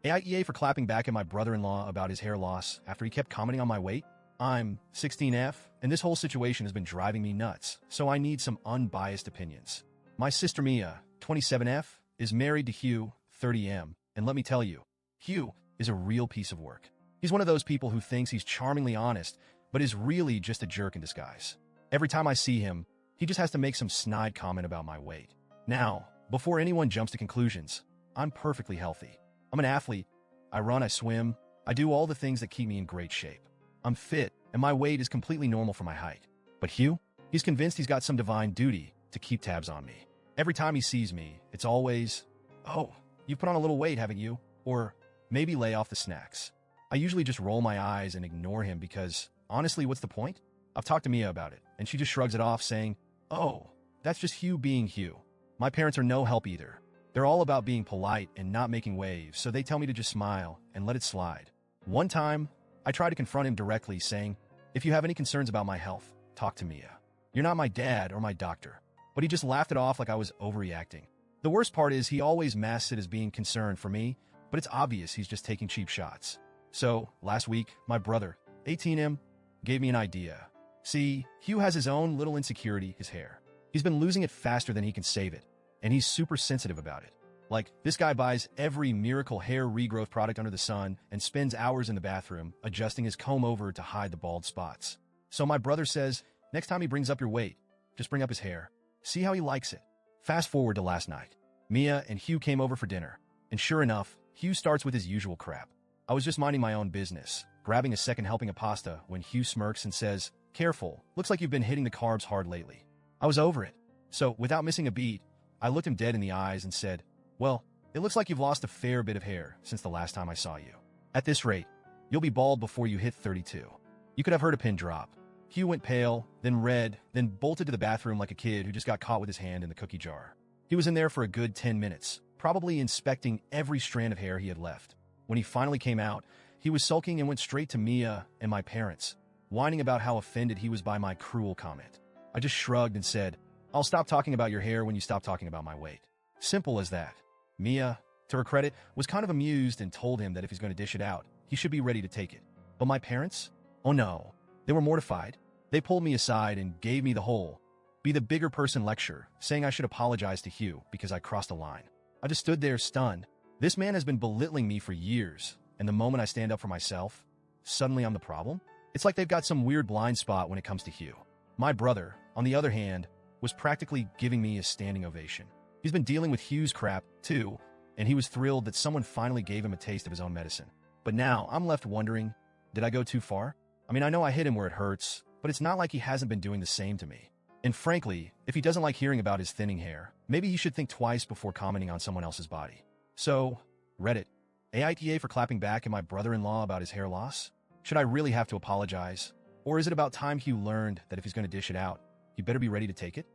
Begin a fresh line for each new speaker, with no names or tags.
AITA for clapping back at my brother-in-law about his hair loss after he kept commenting on my weight. I'm 16F, and this whole situation has been driving me nuts, so I need some unbiased opinions. My sister Mia, 27F, is married to Hugh, 30M, and let me tell you, Hugh is a real piece of work. He's one of those people who thinks he's charmingly honest, but is really just a jerk in disguise. Every time I see him, he just has to make some snide comment about my weight. Now, before anyone jumps to conclusions, I'm perfectly healthy. I'm an athlete. I run, I swim, I do all the things that keep me in great shape. I'm fit, and my weight is completely normal for my height. But Hugh? He's convinced he's got some divine duty to keep tabs on me. Every time he sees me, it's always, "Oh, you've put on a little weight, haven't you?" Or, "Maybe lay off the snacks." I usually just roll my eyes and ignore him because, honestly, what's the point? I've talked to Mia about it, and she just shrugs it off, saying, "Oh, that's just Hugh being Hugh." My parents are no help either. They're all about being polite and not making waves, so they tell me to just smile and let it slide. One time, I tried to confront him directly, saying, "If you have any concerns about my health, talk to Mia. You're not my dad or my doctor." But he just laughed it off like I was overreacting. The worst part is he always masks it as being concerned for me, but it's obvious he's just taking cheap shots. So, last week, my brother, 18M, gave me an idea. See, Hugh has his own little insecurity, his hair. He's been losing it faster than he can save it, and he's super sensitive about it. Like, this guy buys every miracle hair regrowth product under the sun and spends hours in the bathroom adjusting his comb over to hide the bald spots. So my brother says, next time he brings up your weight, just bring up his hair. See how he likes it. Fast forward to last night. Mia and Hugh came over for dinner, and sure enough, Hugh starts with his usual crap. I was just minding my own business, grabbing a second helping of pasta when Hugh smirks and says, "Careful, looks like you've been hitting the carbs hard lately." I was over it. So, without missing a beat, I looked him dead in the eyes and said, "Well, it looks like you've lost a fair bit of hair since the last time I saw you. At this rate, you'll be bald before you hit 32. You could have heard a pin drop." Hugh went pale, then red, then bolted to the bathroom like a kid who just got caught with his hand in the cookie jar. He was in there for a good 10 minutes, probably inspecting every strand of hair he had left. When he finally came out, he was sulking and went straight to Mia and my parents, whining about how offended he was by my cruel comment. I just shrugged and said, "I'll stop talking about your hair when you stop talking about my weight." Simple as that. Mia, to her credit, was kind of amused and told him that if he's going to dish it out, he should be ready to take it. But my parents? Oh no. They were mortified. They pulled me aside and gave me the whole be the bigger person lecture, saying I should apologize to Hugh because I crossed a line. I just stood there stunned. This man has been belittling me for years, and the moment I stand up for myself, suddenly I'm the problem? It's like they've got some weird blind spot when it comes to Hugh. My brother, on the other hand, was practically giving me a standing ovation. He's been dealing with Hugh's crap, too, and he was thrilled that someone finally gave him a taste of his own medicine. But now, I'm left wondering, did I go too far? I mean, I know I hit him where it hurts, but it's not like he hasn't been doing the same to me. And frankly, if he doesn't like hearing about his thinning hair, maybe he should think twice before commenting on someone else's body. So, Reddit, AITA for clapping back at my brother-in-law about his hair loss? Should I really have to apologize? Or is it about time Hugh learned that if he's going to dish it out, he better be ready to take it?